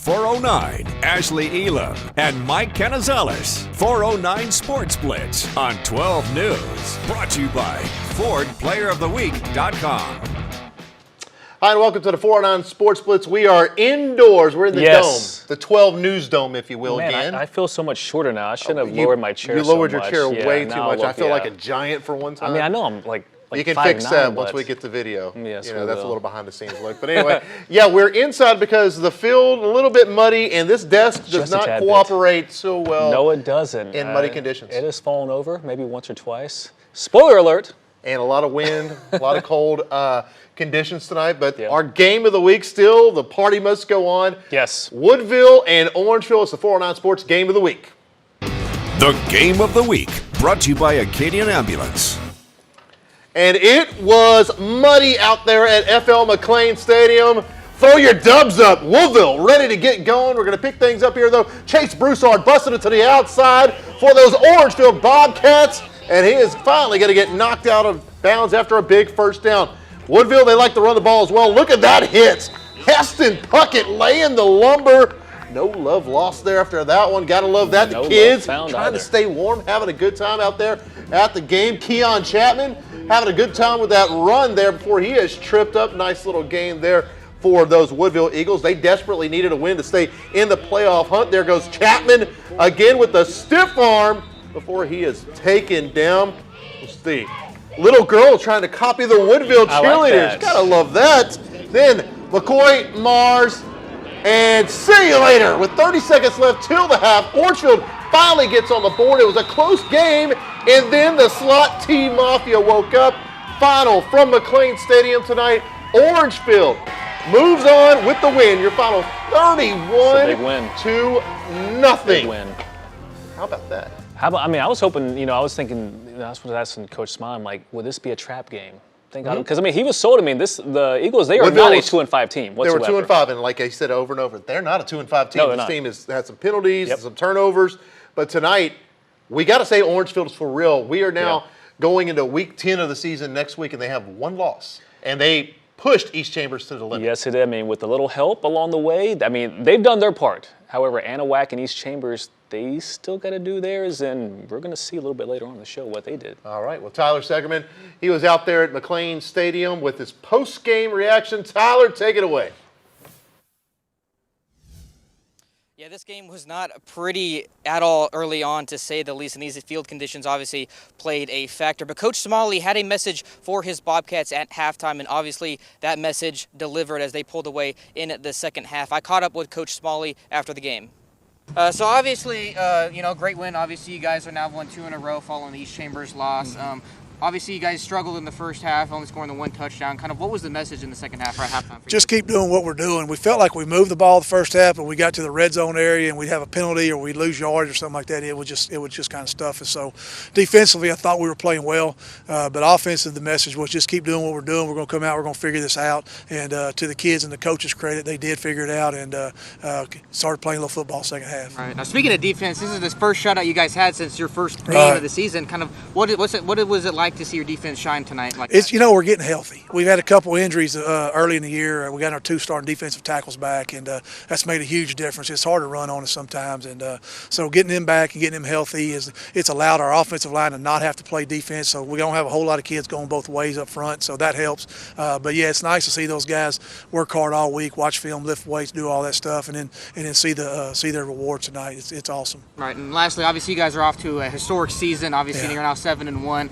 409, Ashley Elam, and Mike Canizales. 409 Sports Blitz on 12 News. Brought to you by FordPlayerOfTheWeek.com. Hi, and welcome to the 409 Sports Blitz. We are indoors. We're in the dome, the 12 News Dome, if you will. Man, again. I feel so much shorter now. I shouldn't have lowered my chair so much. You lowered your chair way too much. I feel yeah. like a giant for one time. I mean, I know I'm like you can 5'9", fix that once we get the video. Yes, you know, that's a little behind the scenes look. But anyway, yeah, we're inside because the field a little bit muddy, and this desk does not cooperate so well. No, it doesn't. In muddy conditions. It has fallen over maybe once or twice. Spoiler alert. And a lot of wind, a lot of cold conditions tonight. But our game of the week still, the party must go on. Yes. Woodville and Orangefield. It's the 409 Sports Game of the Week. The Game of the Week, brought to you by Acadian Ambulance. And it was muddy out there at FL McLean Stadium. Throw your dubs up. Woodville ready to get going. We're going to pick things up here, though. Chase Broussard busted it to the outside for those Orangefield Bobcats. And he is finally going to get knocked out of bounds after a big first down. Woodville, they like to run the ball as well. Look at that hit. Heston Puckett laying the lumber. No love lost there after that one. Got to love that. The kids trying to stay warm, having a good time out there at the game. Keon Chapman having a good time with that run there before he has tripped up. Nice little game there for those Woodville Eagles. They desperately needed a win to stay in the playoff hunt. There goes Chapman again with the stiff arm before he is taken down. Let's see. Little girl trying to copy the Woodville cheerleaders. Like gotta love that. Then McCoy, Mars, and see you later. With 30 seconds left till the half, Orangefield finally gets on the board. It was a close game, and then the slot T Mafia woke up. Final from McLean Stadium tonight. Orangefield moves on with the win. Your final 31-0. Big win. How about that? I mean, I was hoping, I was thinking, I was asking Coach Smalley, I'm like, would this be a trap game? Because, I mean, he was sold. I mean, the Eagles, they are not a 2-5 team whatsoever. They were 2-5, and like I said over and over, they're not a 2-5 team. No, this team has had some penalties, some turnovers. But tonight, we got to say Orangefield is for real. We are now going into week 10 of the season next week, and they have one loss. And they pushed East Chambers to the limit. Yes, it did. I mean, with a little help along the way, I mean, they've done their part. However, Anahuac and East Chambers, they still got to do theirs, and we're going to see a little bit later on in the show what they did. All right. Well, Tyler Segerman, he was out there at McLean Stadium with his post-game reaction. Tyler, take it away. Yeah, this game was not pretty at all early on, to say the least, and these field conditions obviously played a factor. But Coach Smalley had a message for his Bobcats at halftime, and obviously that message delivered as they pulled away in the second half. I caught up with Coach Smalley after the game. So obviously, great win. Obviously, you guys are now won 2 in a row following the East Chambers loss. Obviously, you guys struggled in the first half, only scoring the 1 touchdown. Kind of what was the message in the second half or at halftime for you? Just keep doing what we're doing. We felt like we moved the ball the first half, but we got to the red zone area and we'd have a penalty or we'd lose yards or something like that. It would just kind of stuff us. So defensively, I thought we were playing well, but offensively, the message was just keep doing what we're doing. We're going to come out. We're going to figure this out. And to the kids and the coaches' credit, they did figure it out and started playing a little football second half. All right. Now, speaking of defense, this is the first shutout you guys had since your first game of the season. Kind of what was it like to see your defense shine tonight? We're getting healthy. We've had a couple injuries early in the year. We got our 2 starting defensive tackles back, and that's made a huge difference. It's hard to run on us sometimes, and so getting them back and getting them healthy it's allowed our offensive line to not have to play defense. So we don't have a whole lot of kids going both ways up front, so that helps. But yeah, it's nice to see those guys work hard all week, watch film, lift weights, do all that stuff, and then see their reward tonight. It's awesome. Right, and lastly, obviously you guys are off to a historic season. Obviously, you're now 7-1.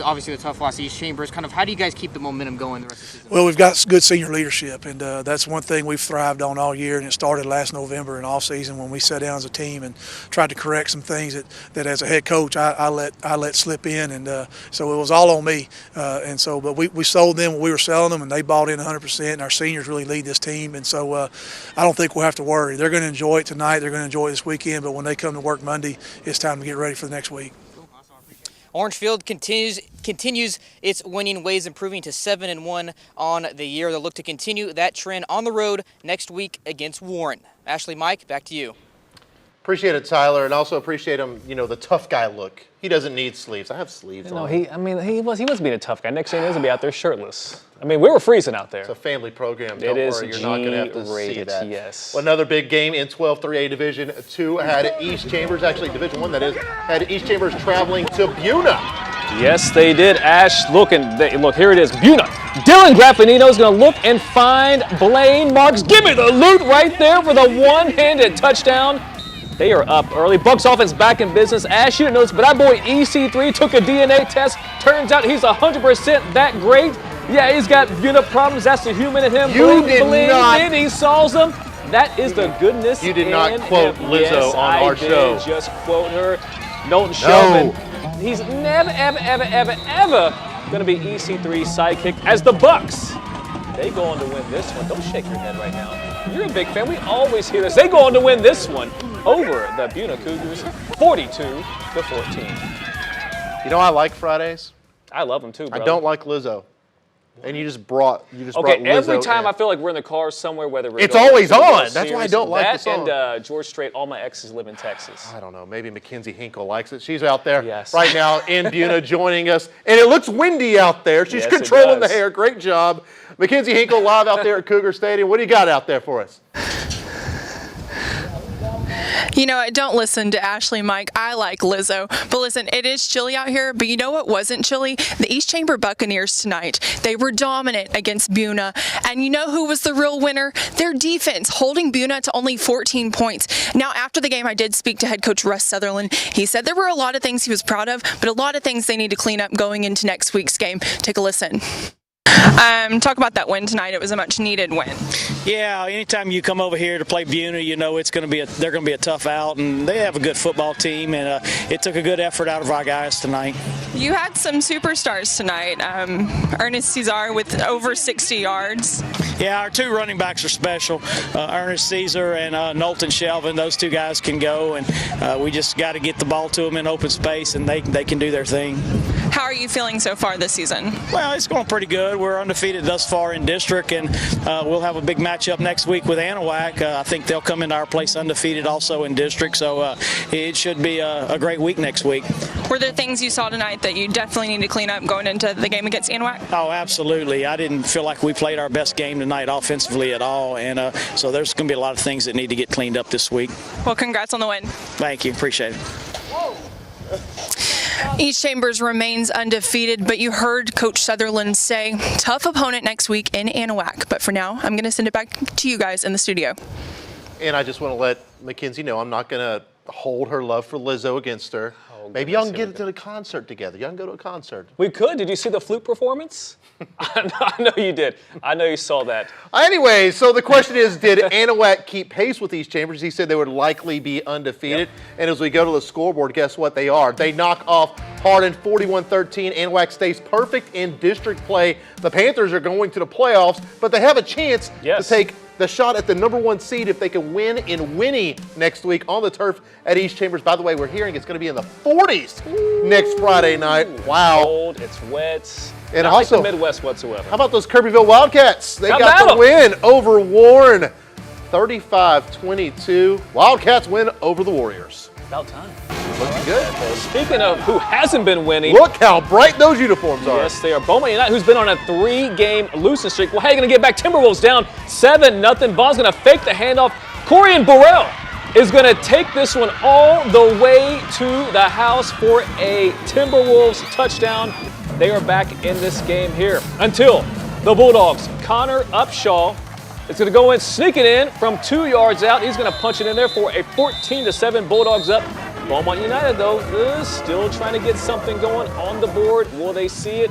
Obviously, the tough loss to East Chambers. Kind of how do you guys keep the momentum going the rest of the season? Well, we've got good senior leadership, and that's one thing we've thrived on all year, and it started last November and all season when we sat down as a team and tried to correct some things that as a head coach I let slip in, and so it was all on me. But we sold them when we were selling them, and they bought in 100%, and our seniors really lead this team, and so I don't think we'll have to worry. They're going to enjoy it tonight. They're going to enjoy it this weekend, but when they come to work Monday, it's time to get ready for the next week. Orangefield continues its winning ways, improving to 7-1 on the year. They'll look to continue that trend on the road next week against Warren. Ashley, Mike, back to you. Appreciate it, Tyler, and also appreciate him, the tough guy look. He doesn't need sleeves. I have sleeves on. He was being a tough guy. Next thing he's gonna be out there shirtless. I mean, we were freezing out there. It's a family program. Don't worry, you're not gonna have to see that. Yes. Well, another big game in 12-3A Division 2 had East Chambers, actually Division 1 that is, had East Chambers traveling to Buna. Yes, they did. Ash, look, here it is. Buna. Dylan Graffinino is going to look and find Blaine Marks. Give me the loot right there for the one-handed touchdown. They are up early. Bucks offense back in business. Ash, you didn't know this, but that boy EC3 took a DNA test. Turns out he's 100% that great. Yeah, he's got Buna problems. That's the human in him. You did not. And he solves them. That is the goodness. You did not quote Lizzo yes, on our show. I just quote her. Knowlton Shelman. He's never, ever going to be EC3's sidekick as the Bucks. They go on to win this one. Don't shake your head right now. You're a big fan. We always hear this. They go on to win this one over the Buna Cougars, 42-14. I like Fridays. I love them too, bro. I don't like Lizzo. And you just brought Lizzo every time in. I feel like we're in the car somewhere, whether we're it's going always to on. That's why I don't like the song. And George Strait, all my exes live in Texas. I don't know. Maybe Mackenzie Hinkle likes it. She's out there yes. right now in Buna joining us. And it looks windy out there. She's controlling the hair. Great job. Mackenzie Hinkle live out there at Cougar Stadium. What do you got out there for us? Don't listen to Ashley, Mike. I like Lizzo. But listen, it is chilly out here. But you know what wasn't chilly? The East Chamber Buccaneers tonight. They were dominant against Buna. And you know who was the real winner? Their defense, holding Buna to only 14 points. Now, after the game, I did speak to head coach Russ Sutherland. He said there were a lot of things he was proud of, but a lot of things they need to clean up going into next week's game. Take a listen. Talk about that win tonight. It was a much needed win. Yeah, anytime you come over here to play Buna, it's going to be they're going to be a tough out, and they have a good football team, and it took a good effort out of our guys tonight. You had some superstars tonight. Ernest Cesar with over 60 yards. Yeah, our two running backs are special. Ernest Caesar and Knowlton Shelvin. Those two guys can go, and we just got to get the ball to them in open space, and they can do their thing. How are you feeling so far this season? Well, it's going pretty good. We're undefeated thus far in district, and we'll have a big matchup next week with Anahuac. I think they'll come into our place undefeated also in district, so it should be a great week next week. Were there things you saw tonight that you definitely need to clean up going into the game against Anahuac? Oh, absolutely. I didn't feel like we played our best game tonight offensively at all, and so there's going to be a lot of things that need to get cleaned up this week. Well, congrats on the win. Thank you. Appreciate it. East Chambers remains undefeated, but you heard Coach Sutherland say, tough opponent next week in Anahuac. But for now, I'm going to send it back to you guys in the studio. And I just want to let Mackenzie know I'm not going to hold her love for Lizzo against her. Maybe y'all can get to the concert together. Y'all can go to a concert. We could. Did you see the flute performance? I know you did. I know you saw that. Anyway, so the question is, did Anahuac keep pace with East Chambers? He said they would likely be undefeated. Yep. And as we go to the scoreboard, guess what they are? They knock off Hardin 41-13. Anahuac stays perfect in district play. The Panthers are going to the playoffs, but they have a chance to take the shot at the #1 seed if they can win in Winnie next week on the turf at East Chambers. By the way, we're hearing it's going to be in the 40s next Friday night. Wow. It's cold, it's wet. And not also, like the Midwest whatsoever. How about those Kirbyville Wildcats? They How got the about win over Warren, 35-22. Wildcats win over the Warriors. About time. Looking good. Well, speaking of who hasn't been winning. Look how bright those uniforms are. Yes, they are. Beaumont United, who's been on a 3-game losing streak. Well, how are you going to get back? Timberwolves down 7-0. Vaughn's going to fake the handoff. Corian Burrell is going to take this one all the way to the house for a Timberwolves touchdown. They are back in this game here until the Bulldogs. Connor Upshaw is going to go in, sneaking in from 2 yards out. He's going to punch it in there for a 14-7 Bulldogs up. Beaumont United, though, is still trying to get something going on the board. Will they see it?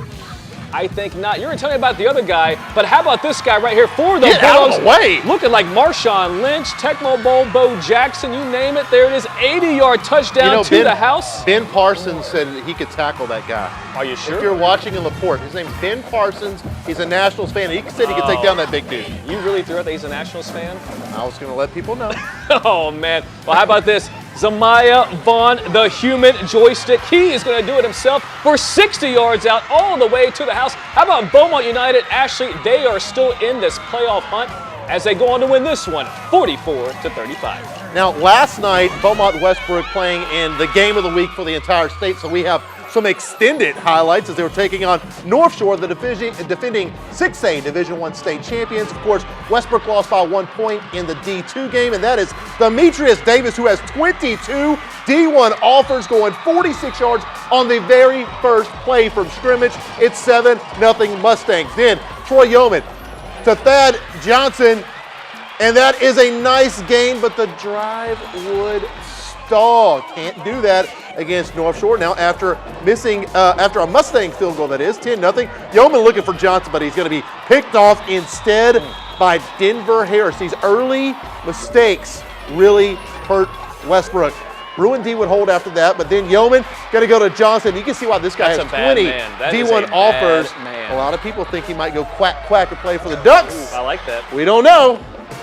I think not. You're going to tell me about the other guy, but how about this guy right here for the Bulldogs? Out of the way. Looking like Marshawn Lynch, Tecmo Bowl, Bo Jackson, you name it. There it is, 80-yard touchdown to the house. Ben Parsons said that he could tackle that guy. Are you sure? If you're watching in LaPorte, his name's Ben Parsons. He's a Nationals fan. He said he could take down that big dude. You really threw out that he's a Nationals fan? I was going to let people know. Oh, man. Well, how about this? Zamaya Vaughn, the human joystick. He is going to do it himself for 60 yards out all the way to the house. How about Beaumont United? Ashley, they are still in this playoff hunt as they go on to win this one, 44-35. Now, last night, Beaumont Westbrook playing in the game of the week for the entire state, so we have some extended highlights as they were taking on Northshore, the defending 6A Division I state champions. Of course, Westbrook lost by 1 point in the D2 game, and that is Demetrius Davis, who has 22 D1 offers, going 46 yards on the very first play from scrimmage. It's 7-0 Mustangs. Then Troy Yeoman to Thad Johnson, and that is a nice game, but the drive would stall. Can't do that against North Shore. Now, after a Mustang field goal, that is 10-0. Yeoman looking for Johnson, but he's going to be picked off instead by Denver Harris. These early mistakes really hurt Westbrook. Bruin D would hold after that, but then Yeoman going to go to Johnson. You can see why this guy has 20 D1 offers. A lot of people think he might go quack and play for the Ducks. I like that. We don't know.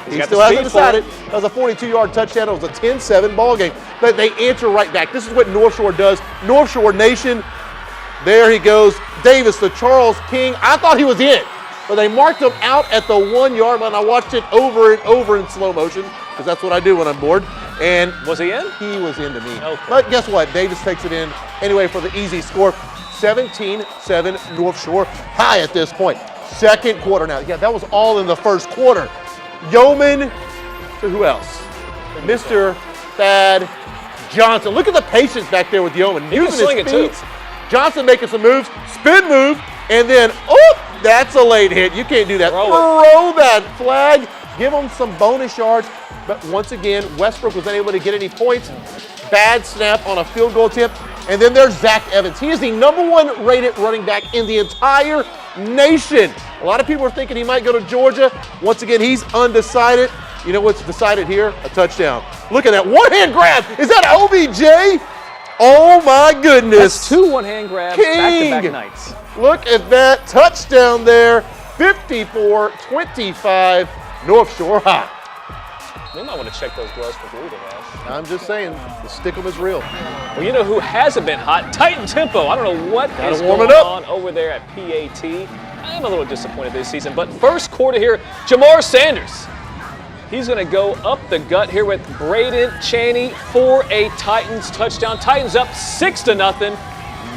He got still the hasn't speed for it. decided. That was a 42-yard touchdown. It was a 10-7 ball game. But they answer right back. This is what North Shore does. North Shore Nation. There he goes. Davis, the Charles King. I thought he was in, but they marked him out at the 1 yard line. I watched it over and over in slow motion because that's what I do when I'm bored. And was he in? He was into me. Okay. But guess what? Davis takes it in anyway for the easy score. 17-7 North Shore, high at this point. Second quarter now. Yeah, that was all in the first quarter. Yeoman to who else? Mr. Thad Johnson. Look at the patience back there with Yeoman. He can swing it too. Johnson making some moves, spin move, and then, oh, that's a late hit. You can't do that. Throw that flag. Give them some bonus yards. But once again, Westbrook was unable to get any points. Bad snap on a field goal attempt. And then there's Zach Evans. He is the #1 rated running back in the entire nation. A lot of people are thinking he might go to Georgia. Once again, he's undecided. You know what's decided here? A touchdown. Look at that one-hand grab. Is that OBJ? Oh, my goodness. That's 2 one-hand grabs back-to-back nights. Look at that touchdown there. 54-25 North Shore High. We might want to check those gloves for bleeding, Ash. I'm just saying, the stick'em is real. Well, you know who hasn't been hot? Titan Tempo. I don't know what is going on over there at PAT. I'm a little disappointed this season, but first quarter here, Jamar Sanders. He's going to go up the gut here with Braden Chaney for a Titans touchdown. Titans up 6-0.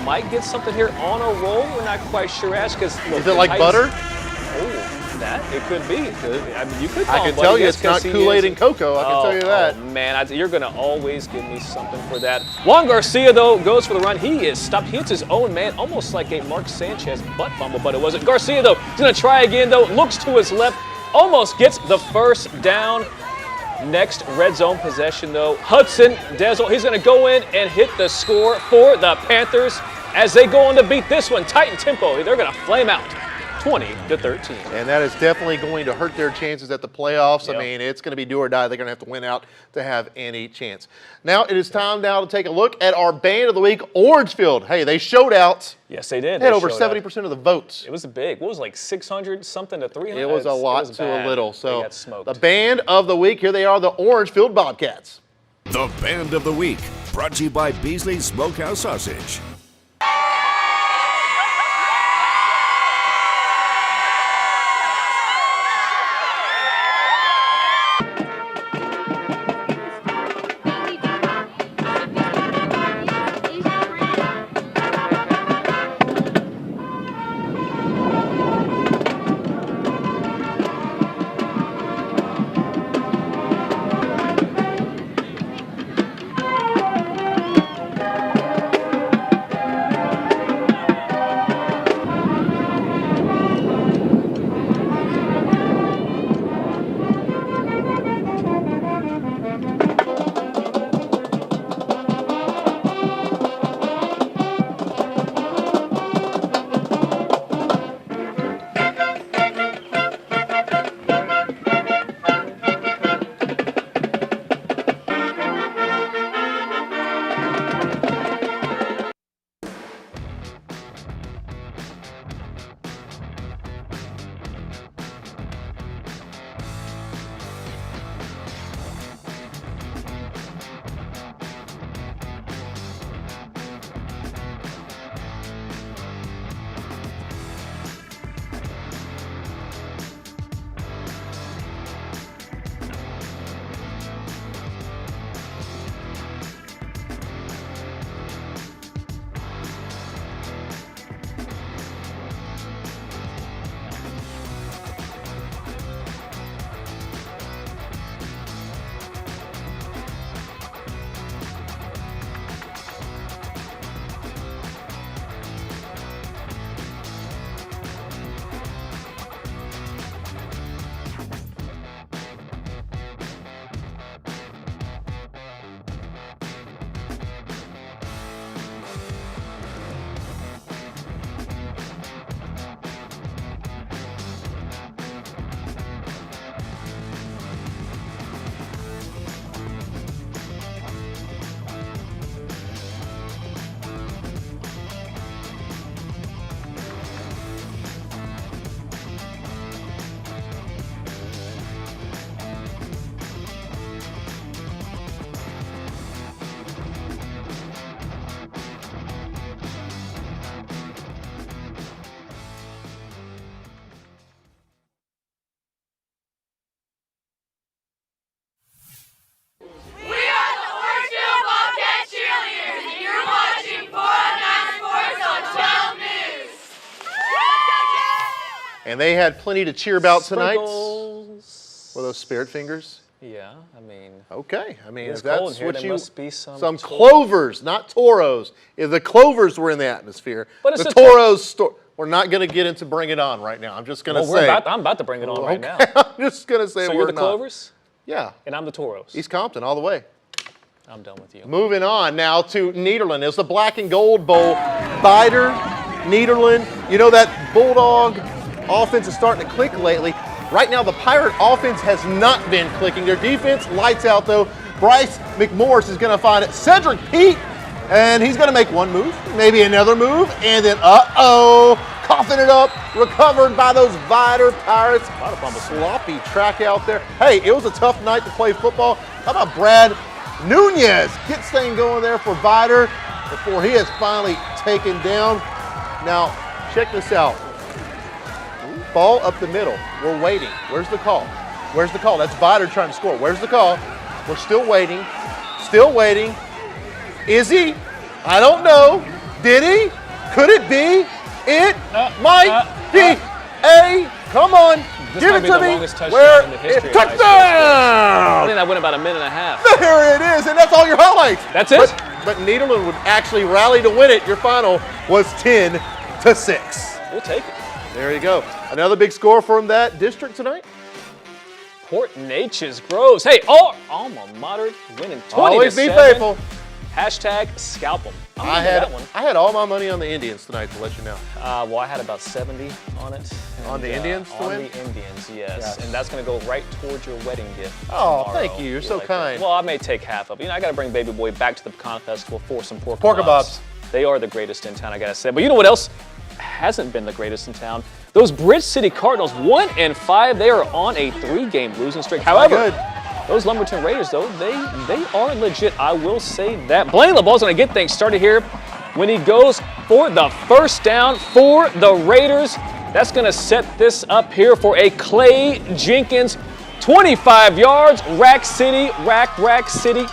Might get something here on a roll. We're not quite sure, Ash, because is it like butter? Oh, that it could be. I mean, you could. I can tell you it's not Kool-Aid and cocoa. I can tell you that. Oh man, you're going to always give me something for that. Juan Garcia though goes for the run. He is stopped. He hits his own man, almost like a Mark Sanchez butt fumble, but it wasn't. Garcia though is going to try again though. Looks to his left, almost gets the first down. Next red zone possession though, Hudson Dezel. He's going to go in and hit the score for the Panthers as they go on to beat this one. Titan Tempo. They're going to flame out. 20-13. And that is definitely going to hurt their chances at the playoffs. Yep. I mean, it's going to be do or die. They're going to have to win out to have any chance. Now it is time now to take a look at our band of the week, Orangefield. Hey, they showed out. Yes, they did. They had over 70% of the votes. It was big. What was it, like 600 something to 300? It was a lot to a little. So they got smoked. The band of the week, here they are, the Orangefield Bobcats. The band of the week, brought to you by Beasley's Smokehouse Sausage. And they had plenty to cheer about tonight. Sprinkles. Were those spirit fingers? Yeah, I mean. Okay, I mean, It's if that's cold here, what there you must be some clovers, not toros. If the clovers were in the atmosphere, But it's the a toros. We're not going to get into Bring It On right now. I'm just going to say. I'm about to bring it on right now. I'm just going to say So we're you're the not. Clovers, Yeah, and I'm the Toros. East Compton all the way. I'm done with you. Moving on now to Nederland. It's the Black and Gold Bowl. Vidor, Nederland. You know that Bulldog offense is starting to click lately. Right now, the Pirate offense has not been clicking. Their defense, lights out though. Bryce McMorris is going to find it. Cedric Pete, and he's going to make one move, maybe another move, and then coughing it up, recovered by those Vidor Pirates. A lot of sloppy track out there. Hey, it was a tough night to play football. How about Brad Nunez gets things going there for Vidor before he is finally taken down. Now, check this out. Ball up the middle. We're waiting. Where's the call? Where's the call? That's Vidor trying to score. Where's the call? We're still waiting. Still waiting. Is he? I don't know. Did he? Could it be? It might be a. Come on. This Give might it be to the me. longest touchdown Where in the history it of high school touchdown. I think that went about a minute and a half. There it is, and that's all your highlights. That's it? But Nederland would actually rally to win it. Your final was 10-6. We'll take it. There you go. Another big score from that district tonight. Port Neches Groves. Hey, alma mater winning 20-7. Always be faithful. Hashtag scalp 'em. I'm I gonna do that one. had all my money on the Indians tonight, to let you know. Well, I had about 70 on it. On the Indians to On win? the Indians, yes. Yes. And that's going to go right towards your wedding gift. Oh, tomorrow. thank you. You're so like kind. that. Well, I may take half of it. You know, I got to bring Baby Boy back to the Pecan Festival for some pork kebabs. They are the greatest in town, I got to say. But you know what else hasn't been the greatest in town? Those Bridge City Cardinals, 1-5. They are on a 3-game losing streak. However, good. those Lumberton Raiders, though, they are legit. I will say that. Blaine LeBeau's going to get things started here when he goes for the first down for the Raiders. That's going to set this up here for a Clay Jenkins 25 yards, Rack City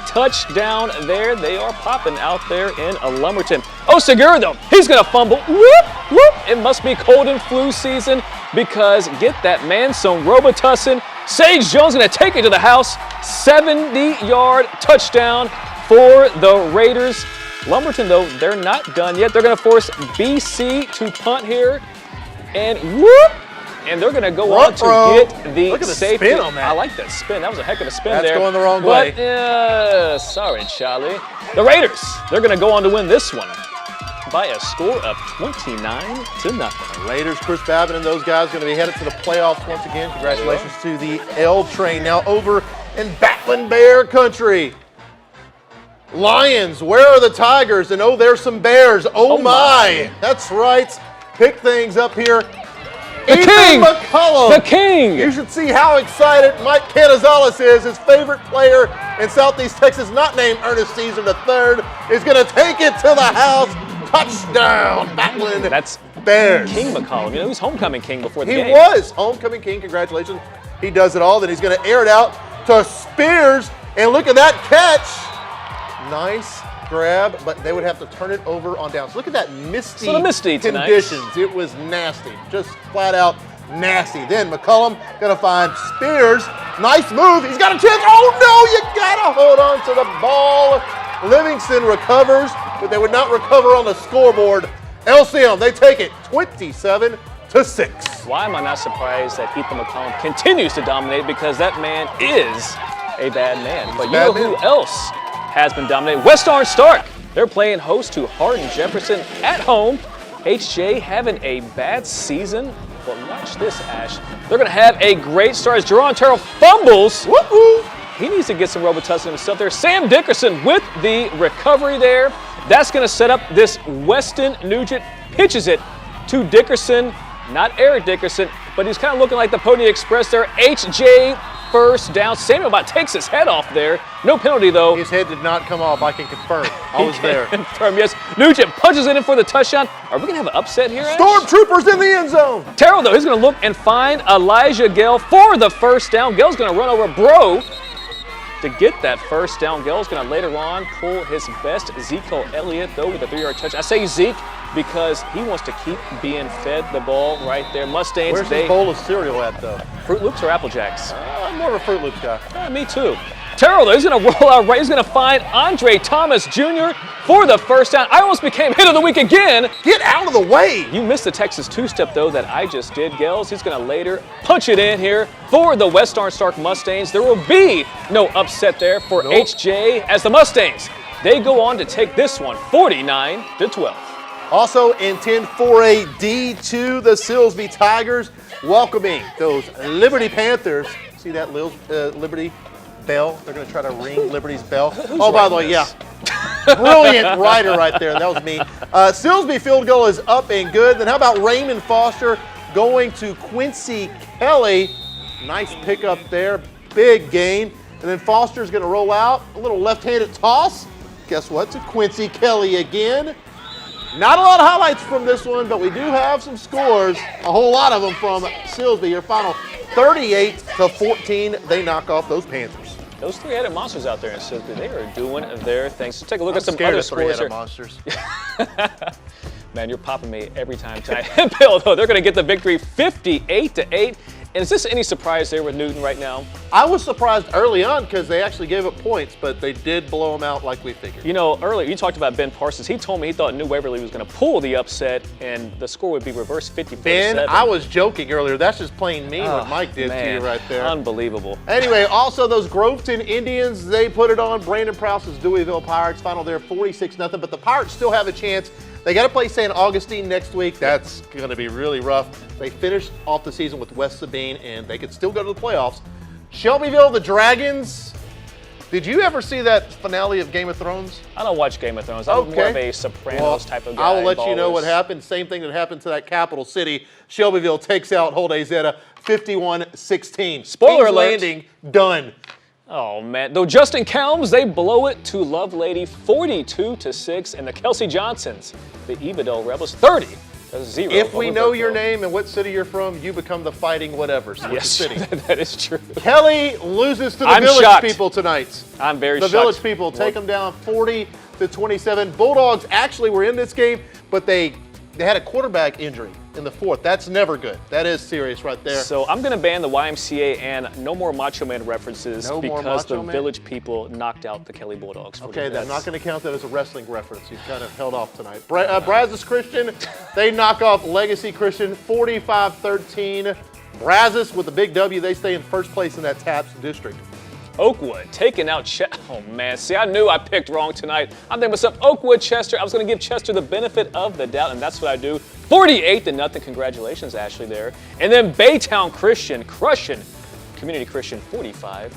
touchdown there. They are popping out there in Lumberton. Segerman, though, he's going to fumble. Whoop, whoop. It must be cold and flu season because get that man some Robitussin. Sage Jones going to take it to the house. 70-yard touchdown for the Raiders. Lumberton, though, they're not done yet. They're going to force BC to punt here. And whoop! And they're going to go on to get the Look at the safety. spin on that. I like that spin. That was a heck of a spin That's there. going the wrong way. But, sorry, Charlie. The Raiders, they're going to go on to win this one by a score of 29-0. Raiders, Chris Babin and those guys going to be headed to the playoffs once again. Congratulations to the L Train. Now over in Battling Bear country. Lions, where are the Tigers? And there's some Bears. Oh my. That's right. Pick things up here. The Ethan King! McCullum. The King! You should see how excited Mike Canizales is. His favorite player in Southeast Texas, not named Ernest Caesar III, is going to take it to the house. Touchdown, Battling That's Bears. King McCollum. You know, he was homecoming king before the He game. was homecoming king. Congratulations. He does it all. Then he's going to air it out to Spears. And look at that catch. Nice grab, but they would have to turn it over on downs. Look at that misty, conditions. It was nasty. Just flat out nasty. Then McCullum going to find Spears. Nice move. He's got a chance. Oh, no. You got to hold on to the ball. Livingston recovers, but they would not recover on the scoreboard. LCM, they take it 27-6. Why am I not surprised that Ethan McCollum continues to dominate? Because that man is a bad man. But you know who else has been dominated? West Orange Stark. They're playing host to Hardin Jefferson at home. HJ having a bad season. But watch this, Ash. They're going to have a great start as Jerron Terrell fumbles. Woo-hoo. He needs to get some Robitussin himself there. Sam Dickerson with the recovery there. That's going to set up this Weston Nugent. Pitches it to Dickerson. Not Eric Dickerson, but he's kind of looking like the Pony Express there. HJ first down. Samuel about takes his head off there. No penalty, though. His head did not come off. I can confirm. I was there. Confirm, yes. Nugent punches it in for the touchdown. Are we going to have an upset here, Ash? Stormtroopers in the end zone. Terrell, though, he's going to look and find Elijah Gale for the first down. Gale's going to run over Bro to get that first down. Gale's going to later on pull his best. Zeke Elliott, though, with a 3-yard touch. I say Zeke because he wants to keep being fed the ball right there. Mustangs, Where's his bowl of cereal at, though? Fruit Loops or Apple Jacks? I'm more of a Fruit Loops guy. Me too. Terrell, though, he's going to roll out right. He's going to find Andre Thomas Jr. for the first down. I almost became hit of the week again. Get out of the way. You missed the Texas two-step, though, that I just did, Gels. He's going to later punch it in here for the West Orange Stark Mustangs. There will be no upset there for HJ as the Mustangs. They go on to take this one 49-12. Also in 10-4A D2, the Silsbee Tigers welcoming those Liberty Panthers. See that Liberty bell? They're going to try to ring Liberty's bell. Oh, by the way, yeah. Brilliant writer right there. That was me. Silsbee field goal is up and good. Then how about Raymond Foster going to Quincy Kelly? Nice pickup there. Big gain. And then Foster's going to roll out. A little left-handed toss. Guess what? To Quincy Kelly again. Not a lot of highlights from this one, but we do have some scores. A whole lot of them from Silsbee. Your final 38-14. They knock off those Panthers. Those three-headed monsters out there in Silsbee, they are doing their thing. So take a look at some scared other of scores here. monsters. Man, you're popping me every time tonight. Bill, though, they're going to get the victory 58-8. And is this any surprise there with Newton right now? I was surprised early on because they actually gave up points, but they did blow them out like we figured. You know, earlier you talked about Ben Parsons. He told me he thought New Waverly was going to pull the upset and the score would be reversed 54-7. Ben, I was joking earlier. That's just plain mean what Mike did to you right there. Unbelievable. Anyway, also those Groveton Indians, they put it on Brandon Prouse's Deweyville Pirates. Final there 46-0, but the Pirates still have a chance. They got to play St. Augustine next week. That's going to be really rough. They finished off the season with West Sabine, and they could still go to the playoffs. Shelbyville, the Dragons. Did you ever see that finale of Game of Thrones? I don't watch Game of Thrones. I'm more of a Sopranos type of guy. I will let you know what happened. Same thing that happened to that capital city. Shelbyville takes out Holday Zeta 51-16. Spoiler alert. Landing, done. Oh, man. Though Justin Kelms, they blow it to Lovelady 42-6, and the Kelsey Johnsons, the Evidell Rebels, 30-0. If we know your name and what city you're from, you become the fighting whatever. So yes, city. That is true. Kelly loses to the I'm Village shocked. people tonight. I'm very shocked. The Village people take them down 40-27. Bulldogs actually were in this game, but they had a quarterback injury in the fourth. That's never good. That is serious right there. So I'm going to ban the YMCA and no more Macho Man references because the Village people knocked out the Kelly Bulldogs. Okay, I'm not going to count that as a wrestling reference. You've kind of held off tonight. Brazos Christian, they knock off Legacy Christian 45-13. Brazos with the big W, they stay in first place in that TAPS district. Oakwood taking out oh man, see, I knew I picked wrong tonight. I'm thinking myself, Oakwood, Chester. I was going to give Chester the benefit of the doubt, and that's what I do. 48-0. Congratulations, Ashley, there. And then Baytown Christian crushing Community Christian 45-0.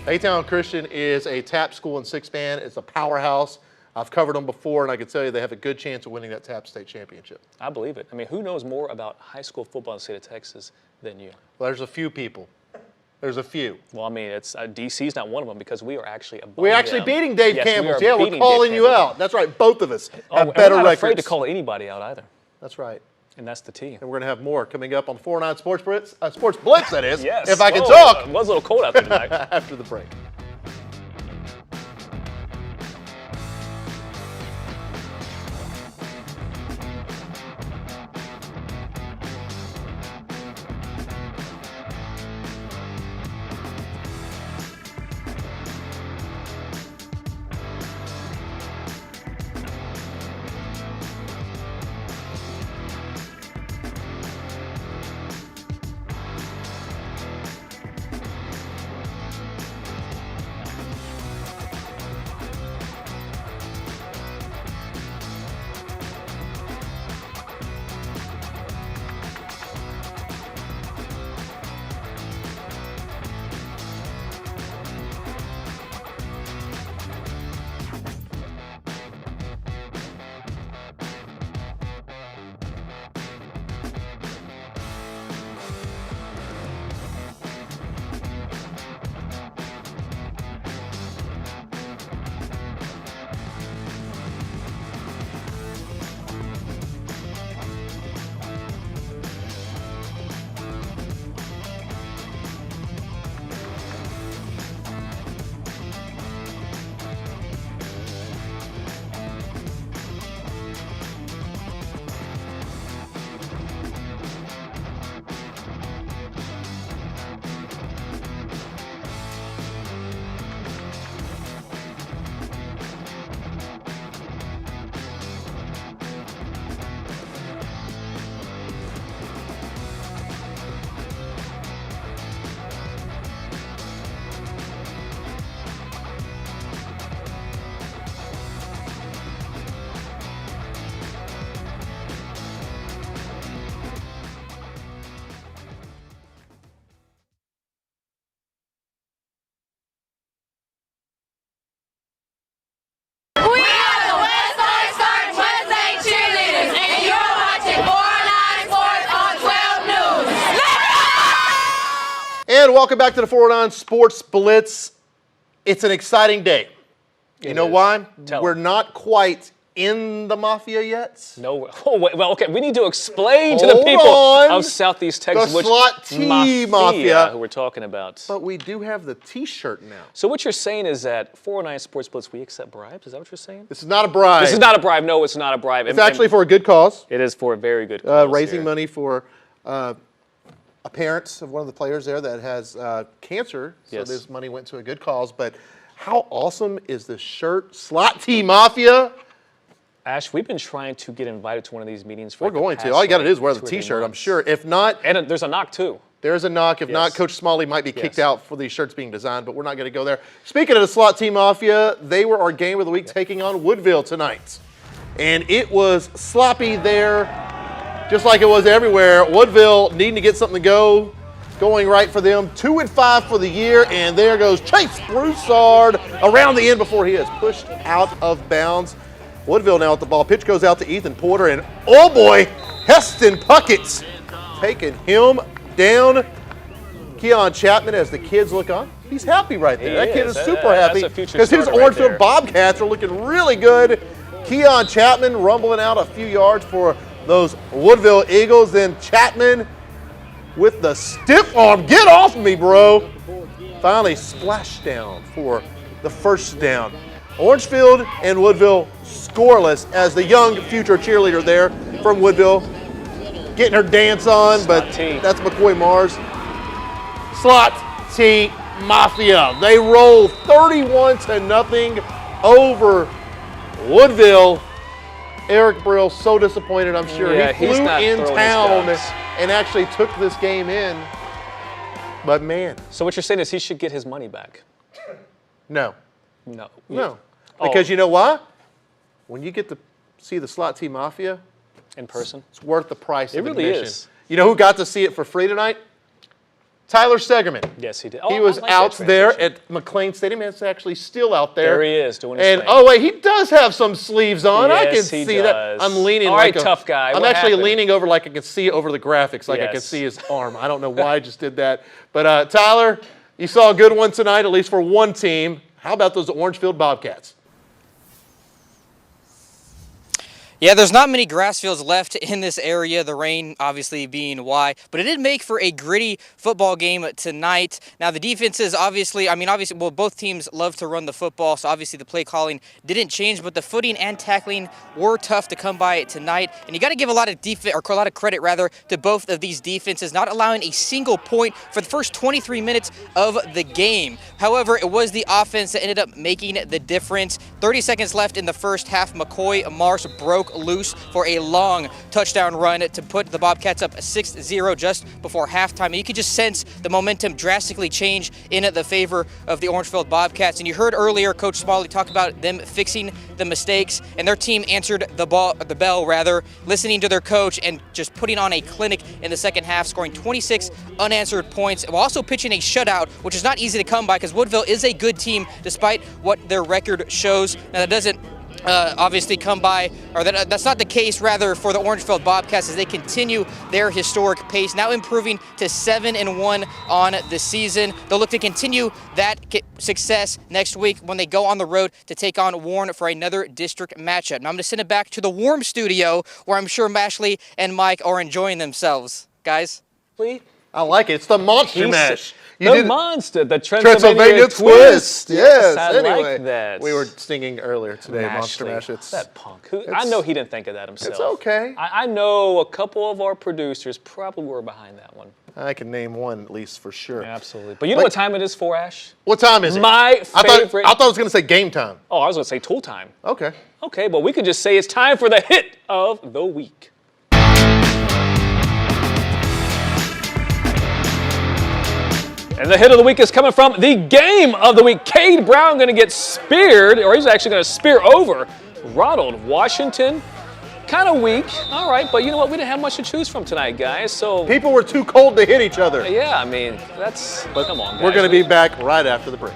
Baytown Christian is a TAP school in 6-man. It's a powerhouse. I've covered them before, and I can tell you they have a good chance of winning that TAP state championship. I believe it. I mean, who knows more about high school football in the state of Texas than you? Well, there's a few people. There's a few. Well, I mean, it's DC's not one of them because we are actually above We're actually them. beating Dave Yes, Campbell's. we are We're calling you out. That's right. Both of us have better we're not records. afraid to call anybody out either. That's right. And that's the T. And we're going to have more coming up on 409 Sports Blitz, Sports Blitz, that is, yes. if I can Whoa, talk. It was a little cold out there tonight. After the break. And welcome back to the 409 Sports Blitz. It's an exciting day. You know why? We're not quite in the Mafia yet. No. Oh, wait, well, okay. We need to explain to the people of Southeast Texas the which slot T Mafia who we're talking about. But we do have the T-shirt now. So what you're saying is that 409 Sports Blitz, we accept bribes? Is that what you're saying? This is not a bribe. This is not a bribe. No, it's not a bribe. It's actually for a good cause. It is for a very good cause. Raising money for a parent of one of the players there that has cancer. So this money went to a good cause. But how awesome is this shirt? Slot T Mafia. Ash, we've been trying to get invited to one of these meetings. For We're going to. All you got to do is wear the T-shirt, I'm sure. If not... And there's a knock, too. There's a knock. If not, Coach Smalley might be kicked out for these shirts being designed, but we're not going to go there. Speaking of the Slot Team Mafia, they were our game of the week taking on Woodville tonight. And it was sloppy there, just like it was everywhere. Woodville needing to get something going right for them. 2-5 for the year, and there goes Chase Broussard around the end before he is pushed out of bounds. Woodville now with the ball. Pitch goes out to Ethan Porter, and oh boy, Heston Puckett's taking him down. Keon Chapman, as the kids look on, he's happy right there. That kid is super happy because his Orangefield Bobcats are looking really good. Keon Chapman rumbling out a few yards for those Woodville Eagles. Then Chapman with the stiff arm. Get off me, bro. Finally splashed down for the first down. Orangefield and Woodville scoreless as the young future cheerleader there from Woodville getting her dance on, but that's McCoy Mars. Slot T Mafia. They roll 31-0 over Woodville. Eric Brill so disappointed, I'm sure. Yeah, he flew in town and actually took this game in. But man. So what you're saying is he should get his money back? No. No. Because you know why? When you get to see the Slot T Mafia in person, it's worth the price of admission. It really is. You know who got to see it for free tonight? Tyler Segerman. Yes, he did. He was out there at McLean Stadium. It's actually still out there. There he is doing his thing. Oh wait, he does have some sleeves on. Yes, I can see that. I'm leaning like a tough guy. I'm actually leaning over like I can see over the graphics, like I can see his arm. I don't know why I just did that. But Tyler, you saw a good one tonight, at least for one team. How about those Orangefield Bobcats? Yeah, there's not many grass fields left in this area, the rain obviously being why, but it did make for a gritty football game tonight. Now, the defenses obviously, both teams love to run the football, so obviously the play calling didn't change, but the footing and tackling were tough to come by tonight. And you got to give a lot of credit to both of these defenses, not allowing a single point for the first 23 minutes of the game. However, it was the offense that ended up making the difference. 30 seconds left in the first half. McCoy Mars broke loose for a long touchdown run to put the Bobcats up 6-0 just before halftime. And you could just sense the momentum drastically change in the favor of the Orangefield Bobcats. And you heard earlier Coach Smalley talk about them fixing the mistakes, and their team answered the bell, listening to their coach and just putting on a clinic in the second half, scoring 26 unanswered points, while also pitching a shutout, which is not easy to come by because Woodville is a good team despite what their record shows. Now, that doesn't obviously come by, or that's not the case rather for the Orangefield Bobcats as they continue their historic pace, now improving to 7-1 on the season. They'll look to continue that success next week when they go on the road to take on Warren for another district matchup. Now I'm going to send it back to the Warm studio where I'm sure Mashley and Mike are enjoying themselves. Guys? I like it. It's the Monster Mash. Monster, the Transylvania twist. Yes. I anyway, like that. We were singing earlier today, Monster Mash. It's that punk. I know he didn't think of that himself. It's okay. I know a couple of our producers probably were behind that one. I can name one at least for sure. Absolutely. But you know what time it is for, Ash? What time is it? My favorite. I thought I was going to say game time. Oh, I was going to say tool time. Okay. Okay, but we could just say it's time for the hit of the week. And the hit of the week is coming from the game of the week. Cade Brown going to get speared, or he's actually going to spear over Ronald Washington. Kind of weak. All right, but you know what? We didn't have much to choose from tonight, guys. So people were too cold to hit each other. Yeah, I mean, come on, guys. We're going to be back right after the break.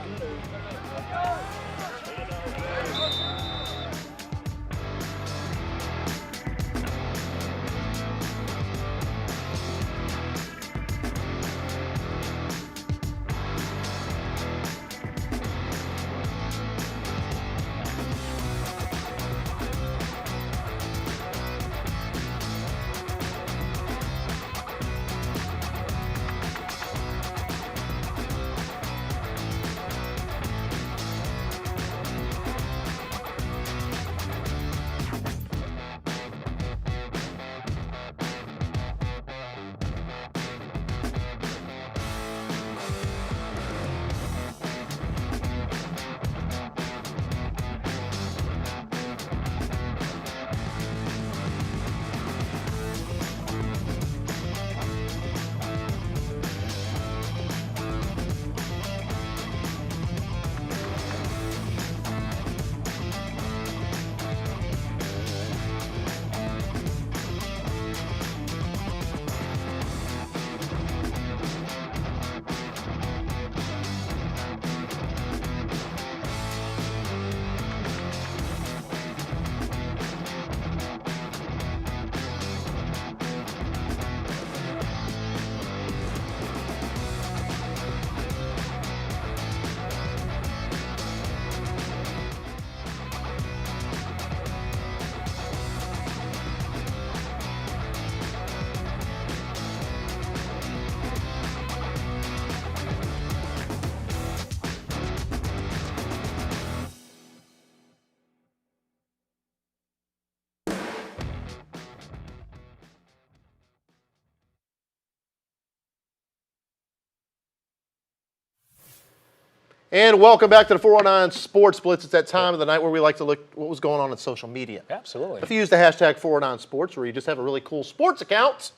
And welcome back to the 409 Sports Blitz. It's that time of the night where we like to look what was going on in social media. Absolutely. If you use the hashtag 409 Sports, or you just have a really cool sports account,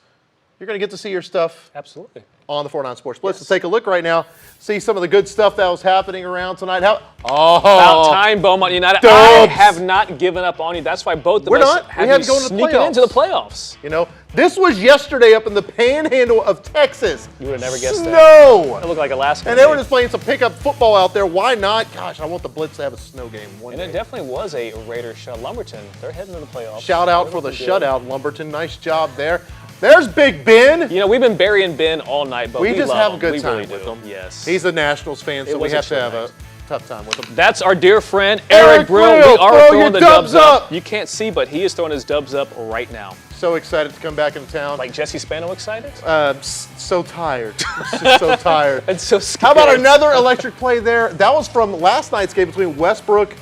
you're going to get to see your stuff Absolutely. on the 409 Sports Blitz. Let's take a look right now, see some of the good stuff that was happening around tonight. About time, Beaumont United. Dubs. I have not given up on you. That's why both of us We have had you to go into the sneaking playoffs. into the playoffs. You know, this was yesterday up in the panhandle of Texas. You would have never guessed that. Snow. It looked like Alaska. And they were just playing some pickup football out there. Why not? Gosh, I want the Blitz to have a snow game one And day. it definitely was a Raiders show. Lumberton, they're heading to the playoffs. Shout out for the shutout, Lumberton. Nice job there. There's Big Ben. You know, we've been burying Ben all night, but we just love have a him. good We time really with do. him. Yes. He's a Nationals fan, so we was a have to true have a night. tough time with him. That's our dear friend, Eric Eric Brill. Brill, We are throw throwing your the dubs dubs up. up. You can't see, but he is throwing his dubs up right now. So excited to come back in town. Like Jesse Spano excited? So tired. Just so tired. And so How scared. about another electric play there? That was from last night's game between Westbrook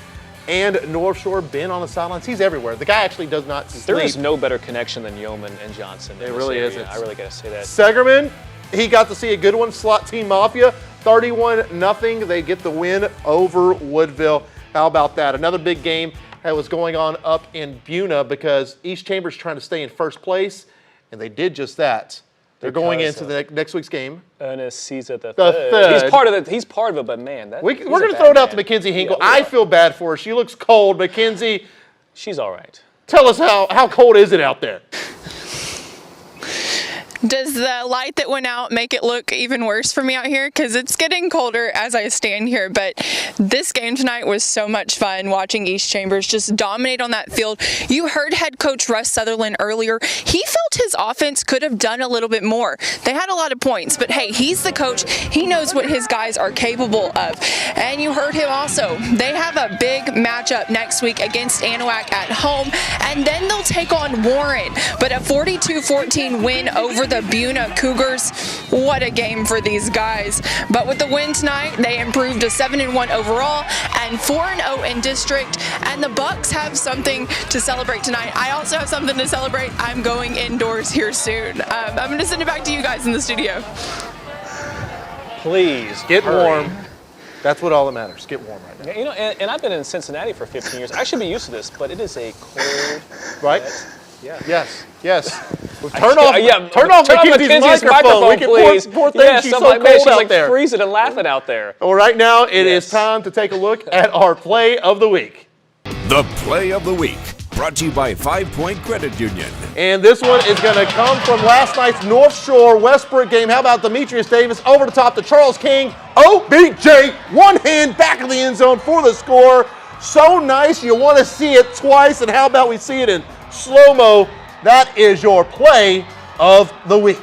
and Northshore. Ben on the sidelines. He's everywhere. The guy actually does not sleep. There is no better connection than Yeoman and Johnson. It really isn't. I really got to say that. Segerman, he got to see a good one. Slot T Mafia, 31-0. They get the win over Woodville. How about that? Another big game that was going on up in Buna because East Chambers trying to stay in first place, and they did just that. They're going into the next week's game. Ernest Caesar the third. third. He's part of it. He's part of it, but man, We're going to throw it out to Mackenzie Hinkle. Yeah, we I are. feel bad for her. She looks cold. Mackenzie, She's all right. tell us how cold is it out there? Does the light that went out make it look even worse for me out here? Because it's getting colder as I stand here, but this game tonight was so much fun watching East Chambers just dominate on that field. You heard head coach Russ Sutherland earlier. He felt his offense could have done a little bit more. They had a lot of points, but hey, he's the coach. He knows what his guys are capable of. And you heard him also. They have a big matchup next week against Anahuac at home, and then they'll take on Warren. But a 42-14 win over the Buna Cougars. What a game for these guys. But with the win tonight, they improved to 7-1 overall and 4-0 in district. And the Bucks have something to celebrate tonight. I also have something to celebrate. I'm going indoors here soon. I'm going to send it back to you guys in the studio. Please Get hurry. warm. That's what all that matters. Get warm right now. You know, and I've been in Cincinnati for 15 years. I should be used to this, but it is a cold. Right? Yeah. Yes. Well, turn off Mackenzie's Mackenzie's microphone. We can please. pour things. Yeah, She's something so like that. cold She's out like there. freezing and laughing out there. Well, right now it is Yes. time to take a look at our play of the week. The play of the week, brought to you by 5 Point Credit Union. And this one is going to come from last night's Northshore Westbrook game. How about Demetrius Davis over the top to Charles King? OBJ, one hand back of the end zone for the score. So nice, you want to see it twice. And how about we see it in slow-mo? That is your play of the week.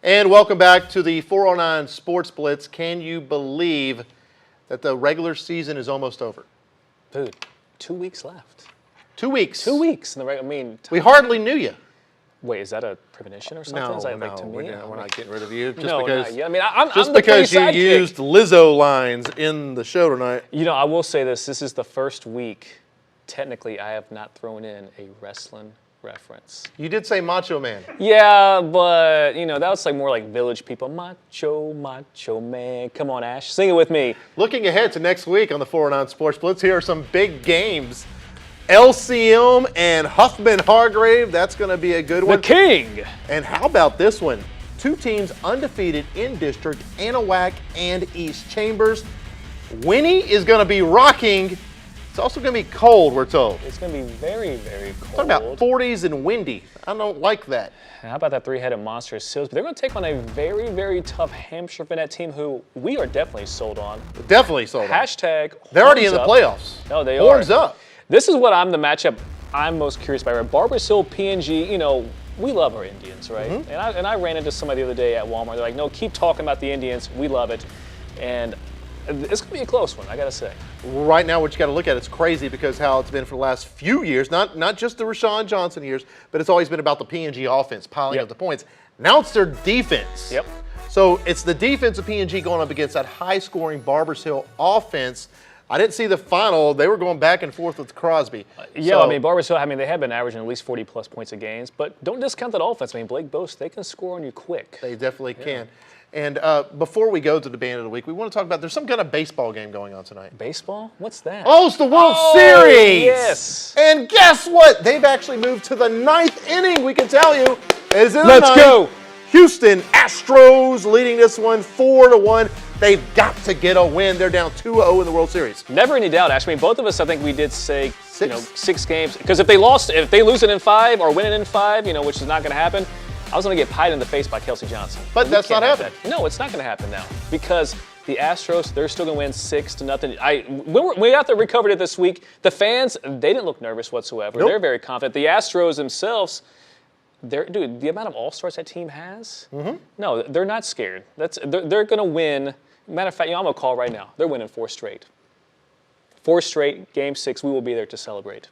And welcome back to the 409 Sports Blitz. Can you believe that the regular season is almost over? Dude, 2 weeks left. 2 weeks. 2 weeks. We hardly knew you. Wait, is that a premonition or something? No, is that no, like to me? we're not getting rid of you. Just No, because, not yet. I mean, I'm just the because you pretty sidekick. used Lizzo lines in the show tonight. You know, I will say this. This is the first week, technically, I have not thrown in a wrestling reference. You did say Macho Man. Yeah, but, you know, that was like more like Village People. Macho, macho man. Come on, Ash. Sing it with me. Looking ahead to next week on the 409 Sports Blitz, here are some big games. LCM and Huffman-Hargrave, that's going to be a good one. The King. And how about this one? Two teams undefeated in district, Anahuac and East Chambers. Winnie is going to be rocking. It's also going to be cold, we're told. It's going to be very, very cold. Talking about 40s and windy. I don't like that. How about that three-headed monster Sills? But they're going to take on a very, very tough Hampshire Finette team who we are definitely sold on. Definitely sold on. Hashtag They're already in horns the up. playoffs. No, they Horns are. up. This is what the matchup I'm most curious about. Right? Barbers Hill, PNG, you know, we love our Indians, right? Mm-hmm. And I ran into somebody the other day at Walmart. They're like, no, keep talking about the Indians. We love it. And it's going to be a close one, I got to say. Right now, what you got to look at, it's crazy because how it's been for the last few years, not just the Rashawn Johnson years, but it's always been about the PNG offense piling up the points. Now it's their defense. Yep. So it's the defense of PNG going up against that high-scoring Barbers Hill offense. I didn't see the final. They were going back and forth with Crosby. Yeah, I mean, Barbers Hill, they have been averaging at least 40-plus points a game, but don't discount that offense. I mean, Blake Boast, they can score on you quick. They definitely can. And before we go to the Band of the Week, we want to talk about there's some kind of baseball game going on tonight. Baseball? What's that? Oh, it's the World Series! Yes. And guess what? They've actually moved to the 9th inning, we can tell you. Let's go. Houston Astros leading this one 4-1. They've got to get a win. They're down 2-0 in the World Series. Never any doubt, Ash. I mean, both of us, I think we did say, 6 games. Because if they lose it in 5 or win it in 5, which is not going to happen, I was going to get pied in the face by Kelsey Johnson. But that's not happening. No, it's not going to happen now because the Astros, they're still going to win 6-0. When we got there, recovered it this week. The fans, they didn't look nervous whatsoever. Nope. They're very confident. The Astros themselves, dude, the amount of all-stars that team has, no, they're not scared. They're going to win. Matter of fact, I'm going to call right now. They're winning 4 straight. 4 straight, Game 6. We will be there to celebrate.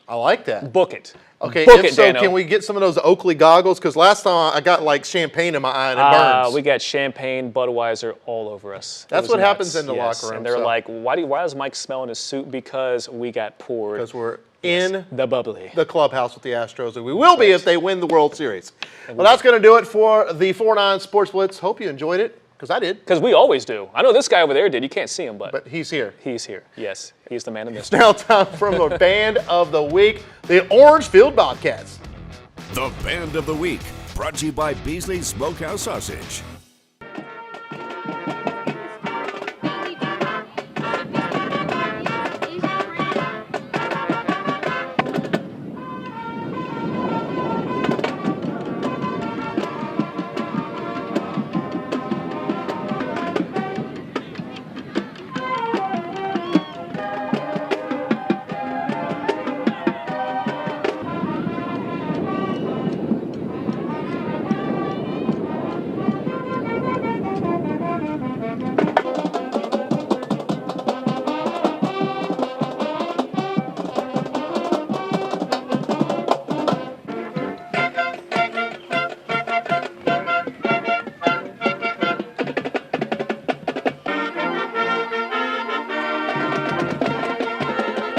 I like that. Book it. Okay, Book if it, so, Dano. can we get some of those Oakley goggles? Because last time I got like champagne in my eye and it burns. We got champagne, Budweiser all over us. That's what happens in the locker room. And they're like, why is Mike smelling his suit? Because we got poured. Because we're in the bubbly. The clubhouse with the Astros, and we will be if they win the World Series. Well, that's going to do it for the 409 Sports Blitz. Hope you enjoyed it, because I did. Because we always do. I know this guy over there did. You can't see him, But he's here. He's here. Yes, he's the man of It's mystery. now time for the Band of the Week, the Orangefield Bobcats. The Band of the Week, brought to you by Beasley's Smokehouse Sausage.